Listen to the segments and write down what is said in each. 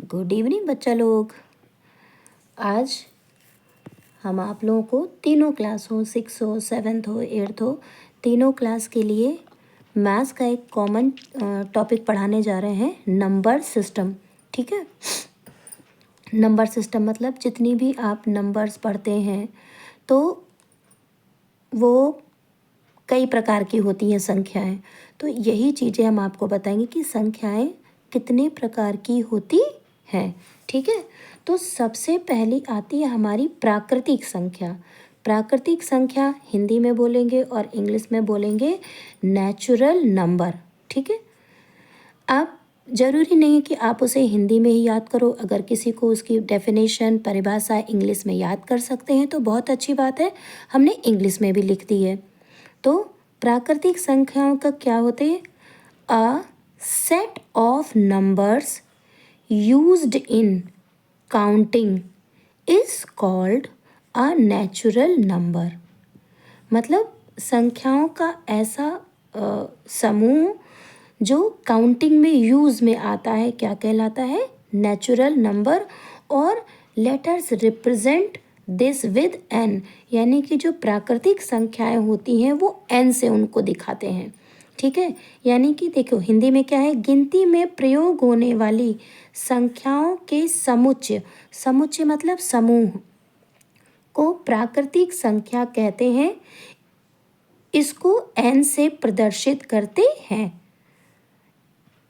Good evening बच्चा लोग। आज हम आप लोगों को तीनों क्लास हो, 6 हो, 7th हो, 8th हो, तीनों क्लास के लिए मैथ्स का एक कॉमन टॉपिक पढ़ाने जा रहे हैं, नंबर सिस्टम। ठीक है, नंबर सिस्टम मतलब जितनी भी आप नंबर्स पढ़ते हैं तो वो कई प्रकार की होती हैं संख्याएं। तो यही चीज़ें हम आपको बताएंगे कि संख्याएं कितने प्रकार की होती हैं। ठीक है, तो सबसे पहली आती है हमारी प्राकृतिक संख्या। प्राकृतिक संख्या हिंदी में बोलेंगे और इंग्लिश में बोलेंगे नेचुरल नंबर। ठीक है, अब ज़रूरी नहीं है कि आप उसे हिंदी में ही याद करो। अगर किसी को उसकी डेफिनेशन परिभाषा इंग्लिश में याद कर सकते हैं तो बहुत अच्छी बात है, हमने इंग्लिश में भी लिख दी है। तो प्राकृतिक संख्याओं का क्या होते हैं? अ set of numbers used in counting is called a natural number. मतलब संख्याओं का ऐसा समूह जो काउंटिंग में यूज़ में आता है, क्या कहलाता है? Natural number. और letters represent this with N, यानी कि जो प्राकृतिक संख्याएं होती हैं वो एन से उनको दिखाते हैं। ठीक है, यानी कि देखो हिंदी में क्या है, गिनती में प्रयोग होने वाली संख्याओं के समुच्चय, समुच्चय मतलब समूह को प्राकृतिक संख्या कहते हैं। इसको एन से प्रदर्शित करते हैं।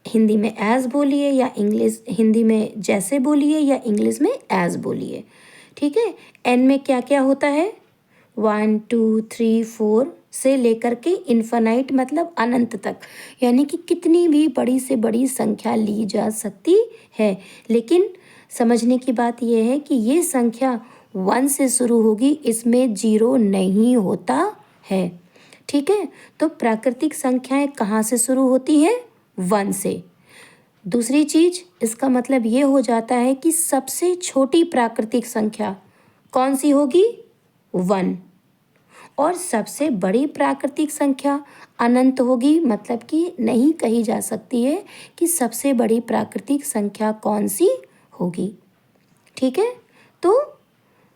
हिंदी में एज बोलिए या इंग्लिश, हिंदी में जैसे बोलिए या इंग्लिश में एज बोलिए। ठीक है, एन में क्या क्या होता है? 1 2 3 4 से लेकर के इन्फिनाइट मतलब अनंत तक, यानी कि कितनी भी बड़ी से बड़ी संख्या ली जा सकती है। लेकिन समझने की बात यह है कि ये संख्या 1 से शुरू होगी, इसमें 0 नहीं होता है। ठीक है, तो प्राकृतिक संख्याएं कहाँ से शुरू होती हैं? 1 से। दूसरी चीज, इसका मतलब ये हो जाता है कि सबसे छोटी प्राकृतिक संख्या कौन सी होगी? 1। और सबसे बड़ी प्राकृतिक संख्या अनंत होगी। मतलब कि नहीं कही जा सकती है कि सबसे बड़ी प्राकृतिक संख्या कौन सी होगी। ठीक है, तो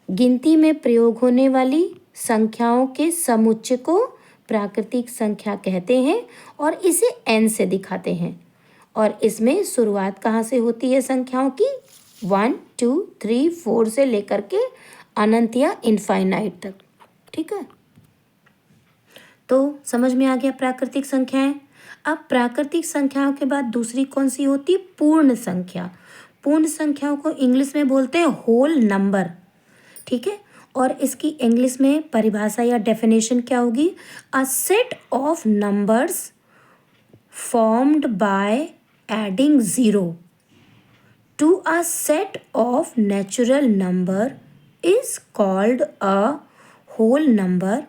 गिनती में प्रयोग होने वाली संख्याओं के समुच्चय को प्राकृतिक संख्या कहते हैं और इसे एन से दिखाते हैं। और इसमें शुरुआत कहाँ से होती है संख्याओं की? 1 2 3 4 से लेकर के अनंत या इनफाइनाइट तक। ठीक है, तो समझ में आ गया प्राकृतिक संख्याएं। अब प्राकृतिक संख्याओं के बाद दूसरी कौन सी होती है? पूर्ण संख्या। पूर्ण संख्याओं को इंग्लिश में बोलते हैं होल नंबर। ठीक है, और इसकी इंग्लिश में परिभाषा या डेफिनेशन क्या होगी? A set of numbers formed by adding 0 to a set of natural number is called a whole number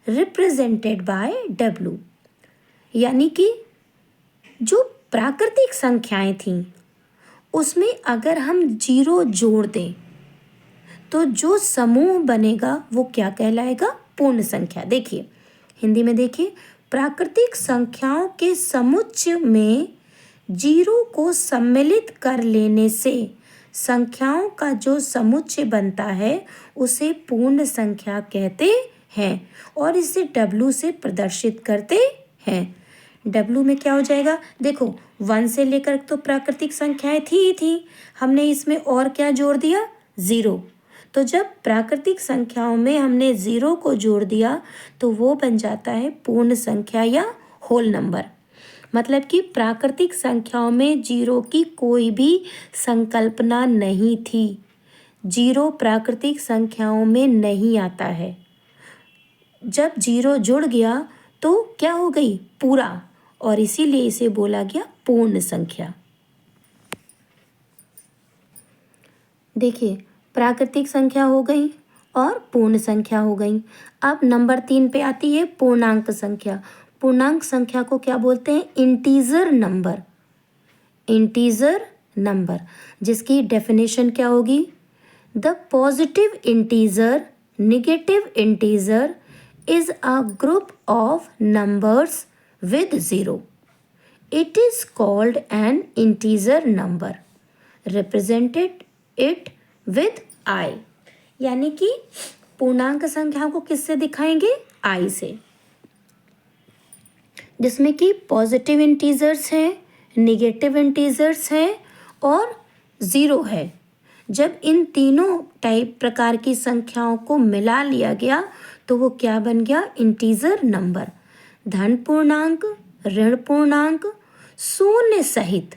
represented by W। यानी कि जो प्राकृतिक संख्याएं थीं उसमें अगर हम 0 जोड़ दें तो जो समूह बनेगा वो क्या कहलाएगा? पूर्ण संख्या। देखिए हिंदी में देखिए, प्राकृतिक संख्याओं के समुच्चय में 0 को सम्मिलित कर लेने से संख्याओं का जो समुच्चय बनता है उसे पूर्ण संख्या कहते हैं और इसे W से प्रदर्शित करते हैं। W में क्या हो जाएगा? देखो 1 से लेकर तो प्राकृतिक संख्याएं थी ही थी, हमने इसमें और क्या जोड़ दिया? 0। तो जब प्राकृतिक संख्याओं में हमने 0 को जोड़ दिया तो वो बन जाता है पूर्ण संख्या या होल नंबर। मतलब कि प्राकृतिक संख्याओं में 0 की कोई भी संकल्पना नहीं थी। 0 प्राकृतिक संख्याओं में नहीं आता है। जब 0 जुड़ गया तो क्या हो गई? पूरा, और इसीलिए इसे बोला गया पूर्ण संख्या। देखिए प्राकृतिक संख्या हो गई और पूर्ण संख्या हो गई। अब नंबर 3 पे आती है पूर्णांक संख्या। पूर्णांक संख्या को क्या बोलते हैं? Integer number. इंटीजर नंबर जिसकी डेफिनेशन क्या होगी? The positive integer negative integer is a group of numbers with 0। It is called an integer number. Represented it with I, यानी कि पूर्णांक संख्याओं को किससे दिखाएंगे? आई से, जिसमें कि पॉजिटिव इंटीजर्स हैं, निगेटिव इंटीजर्स हैं और ज़ीरो है। जब इन तीनों टाइप प्रकार की संख्याओं को मिला लिया गया तो वो क्या बन गया? Integer number. धन पूर्णांक, ऋण पूर्णांक, शून्य सहित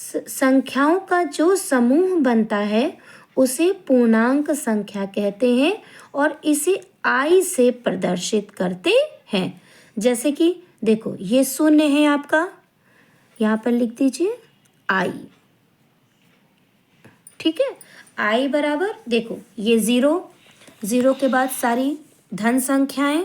संख्याओं का जो समूह बनता है उसे पूर्णांक संख्या कहते हैं और इसे आई से प्रदर्शित करते हैं। जैसे कि देखो, ये शून्य है आपका, यहाँ पर लिख दीजिए आई। ठीक है, आई बराबर, देखो ये ज़ीरो, ज़ीरो के बाद सारी धन संख्याएं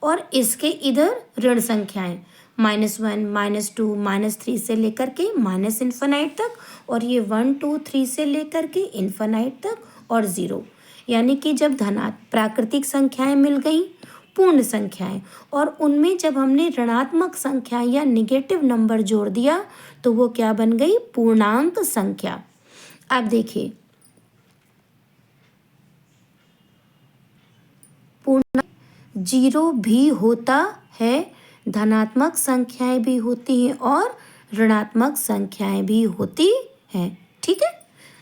और इसके इधर ऋण संख्याएं, -1, -2, -3 से लेकर के माइनस इन्फिनाइट तक, और ये 1, 2, 3 से लेकर के इन्फिनाइट तक और ज़ीरो। यानी कि जब प्राकृतिक संख्याएं मिल गई, पूर्ण संख्याएं, और उनमें जब हमने ऋणात्मक संख्याएं या निगेटिव नंबर जोड़ दिया तो वो क्या बन गई? पूर्णांक संख्या। अब देखिए, पूर्ण जीरो भी होता है, धनात्मक संख्याएं भी होती हैं और ऋणात्मक संख्याएं भी होती हैं। ठीक है,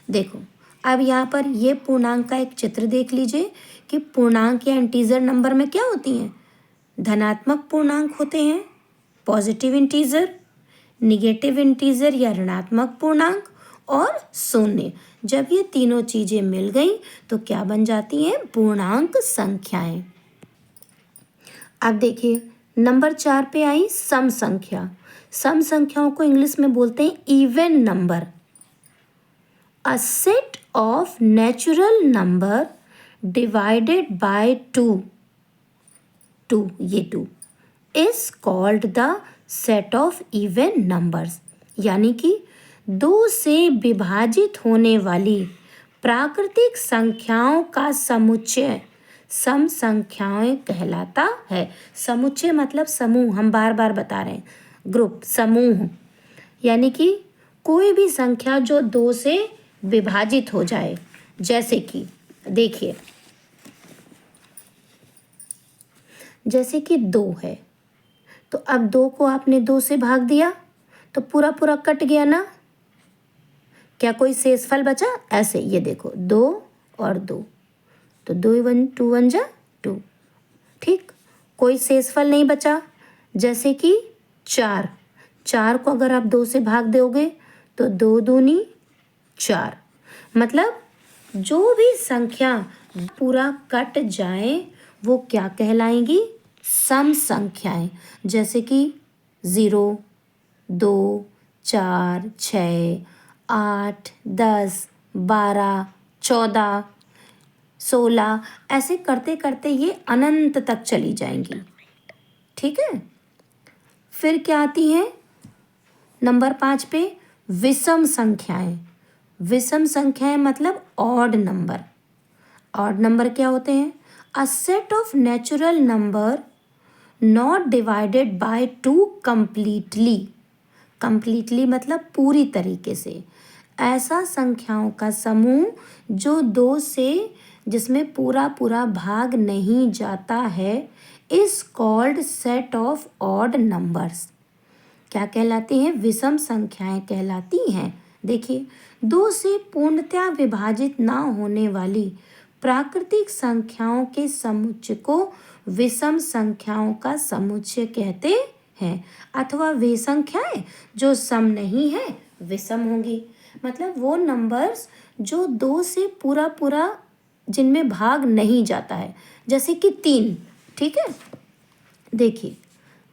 देखो अब यहाँ पर ये पूर्णांक का एक चित्र देख लीजिए कि पूर्णांक या इंटीजर नंबर में क्या होती हैं? धनात्मक पूर्णांक होते हैं, पॉजिटिव इंटीजर, निगेटिव इंटीजर या ऋणात्मक पूर्णांक और शून्य। जब ये तीनों चीजें मिल गई तो क्या बन जाती हैं? पूर्णांक संख्याएं। अब देखिए नंबर 4 पे आई सम संख्या। सम संख्याओं को इंग्लिश में बोलते हैं even number. A set of natural number divided by two is called the set of even numbers. यानी कि 2 से विभाजित होने वाली प्राकृतिक संख्याओं का समुच्चय सम संख्याएं कहलाता है। समुच्चय मतलब समूह, हम बार बार बता रहे हैं, ग्रुप, समूह, यानी कि कोई भी संख्या जो 2 से विभाजित हो जाए। जैसे कि देखिए, जैसे कि 2 है तो अब 2 को आपने 2 से भाग दिया तो पूरा पूरा कट गया ना, क्या कोई शेषफल बचा? ऐसे ये देखो 2 और 2, तो 2 2 1 जा 2। ठीक, कोई शेषफल नहीं बचा। जैसे कि 4 को अगर आप 2 से भाग दोगे तो 2 दूनी 4। मतलब जो भी संख्या पूरा कट जाए वो क्या कहलाएंगी? सम संख्याएं। जैसे कि 0, 2, 4, 6, 8, 10, 12, 14, 16, ऐसे करते करते ये अनंत तक चली जाएंगी। ठीक है, फिर क्या आती हैं? नंबर 5 पे विषम संख्याएं। विषम संख्याएं मतलब ऑड नंबर। ऑड नंबर क्या होते हैं? अ set of natural number not divided by 2 completely. Completely मतलब पूरी तरीके से। ऐसा संख्याओं का समूह जो 2 से जिसमें पूरा पूरा भाग नहीं जाता है is called set of odd numbers. क्या कहलाती हैं? विषम संख्याएं कहलाती हैं। देखिए, 2 से पूर्णतया विभाजित ना होने वाली प्राकृतिक संख्याओं के समुच्चय को विषम संख्याओं का समुच्चय कहते हैं, अथवा वे संख्याएं जो सम नहीं है विषम होंगी। मतलब वो नंबर्स जो 2 से पूरा पूरा जिनमें भाग नहीं जाता है। जैसे कि 3, ठीक है, देखिए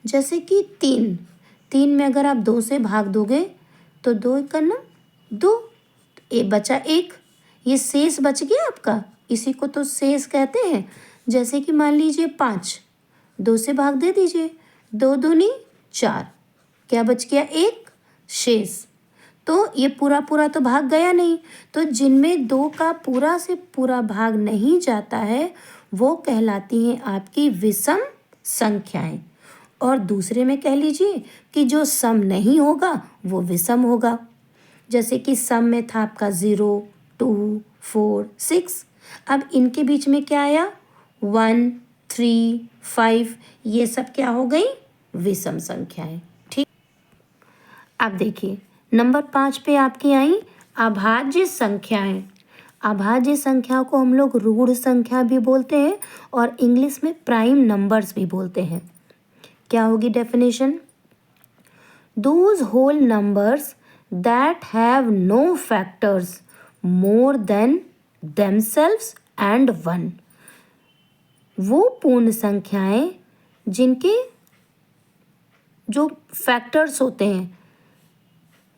जैसे कि 3 में अगर आप 2 से भाग दोगे तो 2 करना 2, बचा 1, ये शेष बच गया आपका, इसी को तो शेष कहते हैं। जैसे कि मान लीजिए 5, 2 से भाग दे दीजिए, 2 दूनी 4, क्या बच गया? 1 शेष। तो ये पूरा पूरा तो भाग गया नहीं, तो जिनमें 2 का पूरा से पूरा भाग नहीं जाता है वो कहलाती हैं आपकी विषम संख्याएं। और दूसरे में कह लीजिए कि जो सम नहीं होगा वो विषम होगा। जैसे कि सम में था आपका 0, 2, 4, 6। अब इनके बीच में क्या आया 1, 3, 5, ये सब क्या हो गई विषम संख्याएं। ठीक, अब देखिए नंबर 5 पे आपकी आई अभाज्य संख्याएं। अभाज्य संख्या को हम लोग रूढ़ संख्या भी बोलते हैं और इंग्लिश में प्राइम नंबर्स भी बोलते हैं। क्या होगी definition? Those whole numbers that have no factors more than themselves and 1। वो पूर्ण संख्याएं जिनके जो फैक्टर्स होते हैं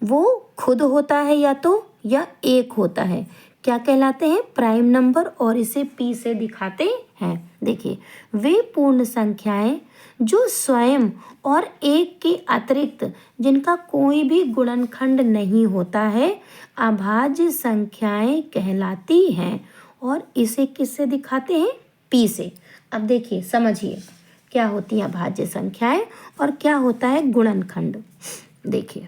वो खुद होता है या एक होता है, क्या कहलाते हैं? प्राइम नंबर, और इसे p से दिखाते हैं। देखिए वे पूर्ण संख्याएं जो स्वयं और एक के अतिरिक्त जिनका कोई भी गुणनखंड नहीं होता है अभाज्य संख्याएं कहलाती हैं, और इसे किससे दिखाते हैं? p से। अब देखिए समझिए क्या होती है अभाज्य संख्याएं और क्या होता है गुणनखंड। देखिए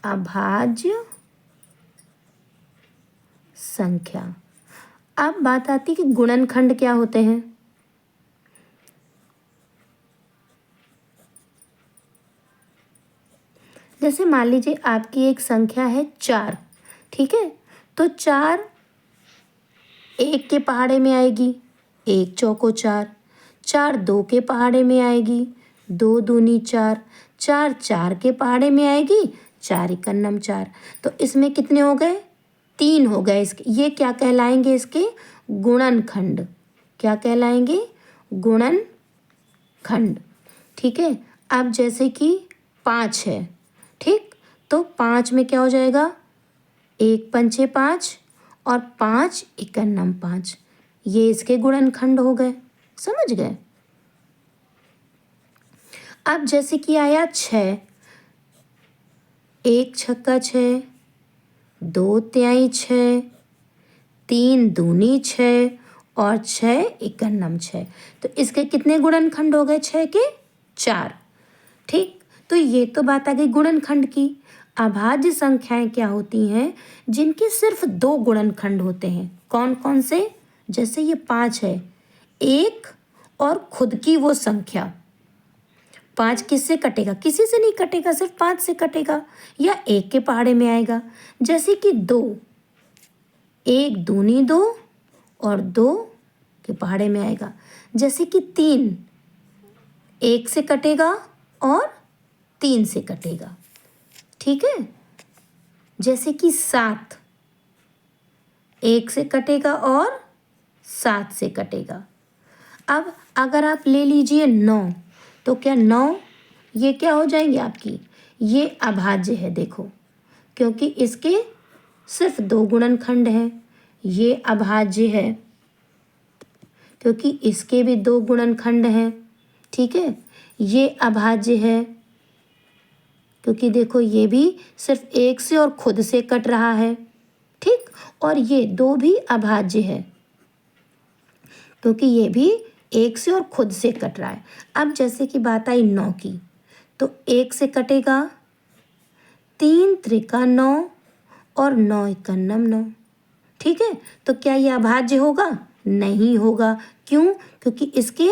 अभाज्य संख्या। अब बात आती है कि गुणनखंड क्या होते हैं। जैसे मान लीजिए आपकी एक संख्या है 4, ठीक है, तो 4 1 के पहाड़े में आएगी, 1 चौको 4, 4 2 के पहाड़े में आएगी, 2 दूनी 4, 4 4 के पहाड़े में आएगी, 4 इकन्नम 4। तो इसमें कितने हो गए? 3 हो गए इसके। ये क्या कहलाएंगे? इसके गुणनखंड। क्या कहलाएंगे? गुणनखंड। ठीक है। अब जैसे कि 5 है, ठीक, तो 5 में क्या हो जाएगा? 1 पंचे 5 और 5 इकन्नम 5, ये इसके गुणनखंड हो गए। समझ गए? अब जैसे कि आया 6, 1 छक्का 6, 2 तिहाई 6, 3 दूनी 6 और 6 इकन्नम 6। तो इसके कितने गुणनखंड हो गए? 6 के 4। ठीक, तो ये तो बात आ गई गुणनखंड की। अभाज्य संख्याएं क्या होती हैं? जिनके सिर्फ 2 गुणनखंड होते हैं। कौन कौन से? जैसे ये 5 है, 1 और खुद की वो संख्या। 5 किससे कटेगा? किसी से नहीं कटेगा, सिर्फ 5 से कटेगा या 1 के पहाड़े में आएगा। जैसे कि 2, 1 दूनी 2 और 2 के पहाड़े में आएगा। जैसे कि 3, 1 से कटेगा और 3 से कटेगा। ठीक है। जैसे कि 7, 1 से कटेगा और 7 से कटेगा। अब अगर आप ले लीजिए 9, तो क्या 9 ये क्या हो जाएंगे आपकी? ये अभाज्य है। देखो, क्योंकि इसके सिर्फ 2 गुणनखंड हैं। ये अभाज्य है क्योंकि इसके भी 2 गुणनखंड हैं। ठीक है। ये अभाज्य है क्योंकि देखो ये भी सिर्फ 1 से और खुद से कट रहा है। ठीक, और ये 2 भी अभाज्य है क्योंकि ये भी 1 से और खुद से कट रहा है। अब जैसे कि बात आई 9 की, तो 1 से कटेगा, 3 त्रिका 9 और 9 इकन्नम 9। ठीक है। तो क्या ये अभाज्य होगा? नहीं होगा। क्यों? क्योंकि इसके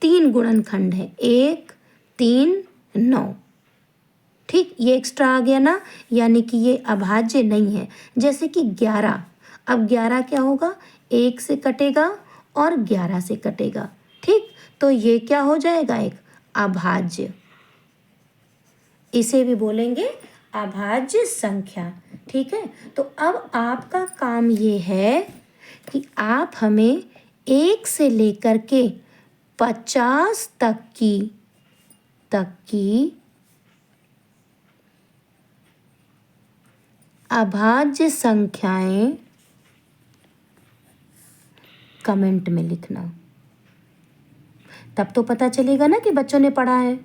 3 गुणनखंड हैं, 1, 3, 9। ठीक, ये एक्स्ट्रा आ गया ना, यानी कि ये अभाज्य नहीं है। जैसे कि 11, अब 11 क्या होगा? 1 से कटेगा और 11 से कटेगा। ठीक, तो ये क्या हो जाएगा? एक अभाज्य। इसे भी बोलेंगे अभाज्य संख्या। ठीक है। तो अब आपका काम ये है कि आप हमें 1 से लेकर के 50 तक की अभाज्य संख्याएं कमेंट में लिखना। तब तो पता चलेगा ना कि बच्चों ने पढ़ा है।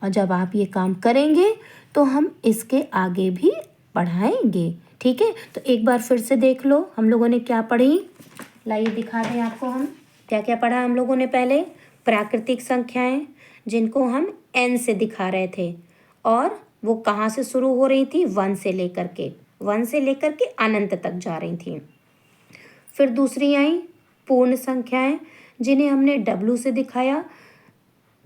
और जब आप ये काम करेंगे तो हम इसके आगे भी पढ़ाएंगे। ठीक है। तो एक बार फिर से देख लो हम लोगों ने क्या पढ़ी। लाइए दिखा दें आपको हम क्या क्या पढ़ा हम लोगों ने। पहले प्राकृतिक संख्याएं जिनको हम n से दिखा रहे थे और वो कहाँ से शुरू हो रही थी, 1 से लेकर के अनंत तक जा रही थी। फिर दूसरी आई पूर्ण संख्याएं जिन्हें हमने W से दिखाया।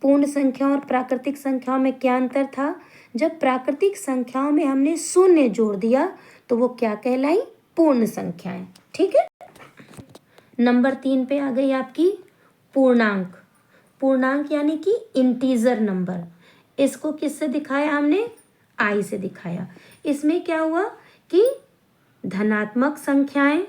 पूर्ण संख्या और प्राकृतिक संख्याओं में क्या अंतर था? जब प्राकृतिक संख्याओं में हमने शून्य जोड़ दिया तो वो क्या कहलाई? पूर्ण संख्याएं। ठीक है। नंबर 3 पे आ गई आपकी पूर्णांक। पूर्णांक यानी कि इंटीजर नंबर। इसको किससे दिखाया हमने? I से दिखाया। इसमें क्या हुआ कि धनात्मक संख्याएं,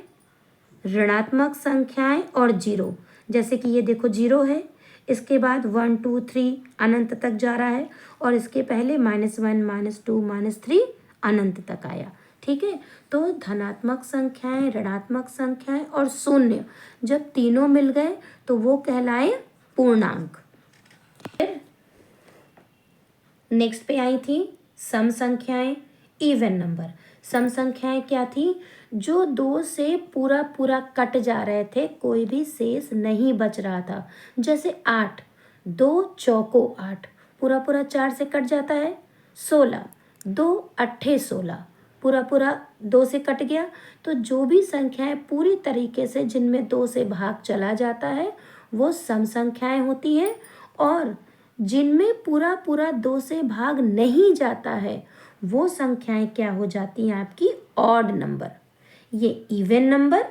ऋणात्मक संख्याएं और 0। जैसे कि ये देखो 0 है, इसके बाद 1 2 3 अनंत तक जा रहा है और इसके पहले -1 -2 -3 अनंत तक आया। ठीक है। तो धनात्मक संख्याएं, ऋणात्मक संख्याएं और शून्य जब तीनों मिल गए तो वो कहलाए पूर्णांक। फिर नेक्स्ट पे आई थी सम संख्याएं, इवन नंबर। सम संख्याएं क्या थी? जो 2 से पूरा पूरा कट जा रहे थे, कोई भी शेष नहीं बच रहा था। जैसे 8, 2 चौको 8, पूरा पूरा 4 से कट जाता है। 16, 2 अट्ठे 16, पूरा पूरा 2 से कट गया। तो जो भी संख्याएं पूरी तरीके से जिनमें 2 से भाग चला जाता है वो सम संख्याएं होती हैं, और जिनमें पूरा पूरा 2 से भाग नहीं जाता है वो संख्याएं क्या हो जाती हैं आपकी? Odd number. ये इवन नंबर,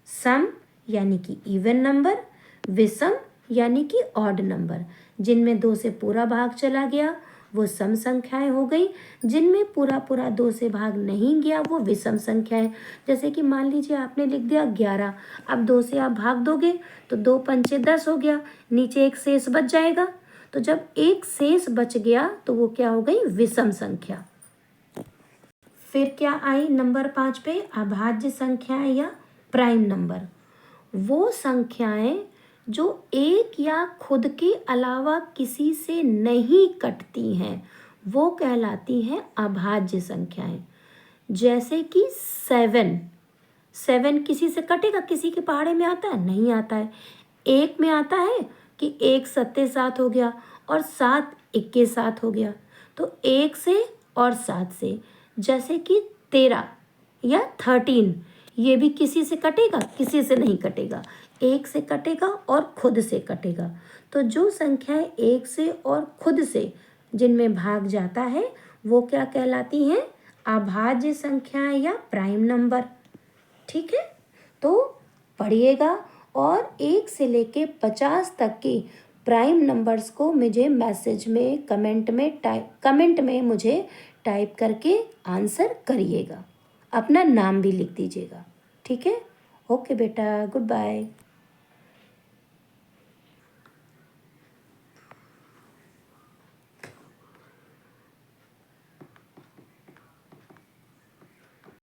सम यानी कि इवन नंबर, विषम यानी कि ऑड नंबर। जिनमें 2 से पूरा भाग चला गया वो सम संख्याएं हो गई, जिनमें पूरा पूरा 2 से भाग नहीं गया वो विषम संख्याएं। जैसे कि मान लीजिए आपने लिख दिया 11, अब 2 से आप भाग दोगे तो 2 पंचे 10 हो गया, नीचे एक शेष बच जाएगा। तो जब एक शेष बच गया तो वो क्या हो गई? विषम संख्या। फिर क्या आई नंबर 5 पे? अभाज्य संख्याएं या प्राइम नंबर। वो संख्याएं जो एक या खुद के अलावा किसी से नहीं कटती हैं वो कहलाती हैं अभाज्य संख्याएं। जैसे कि 7 किसी से कटेगा? किसी के पहाड़े में आता है? नहीं आता है। 1 में आता है कि 1 सत्ते 7 हो गया और 7 इक्के 7 हो गया। तो 1 से और 7 से। जैसे कि 13 या 13, ये भी किसी से कटेगा? किसी से नहीं कटेगा। 1 से कटेगा और खुद से कटेगा। तो जो संख्याएं 1 से और खुद से जिनमें भाग जाता है वो क्या कहलाती हैं? अभाज्य संख्याएं या प्राइम नंबर। ठीक है। तो पढ़िएगा और 1 से लेके 50 तक के प्राइम नंबर्स को मुझे मैसेज में, कमेंट में मुझे टाइप करके आंसर करिएगा। अपना नाम भी लिख दीजिएगा। ठीक है। ओके बेटा, गुड बाय।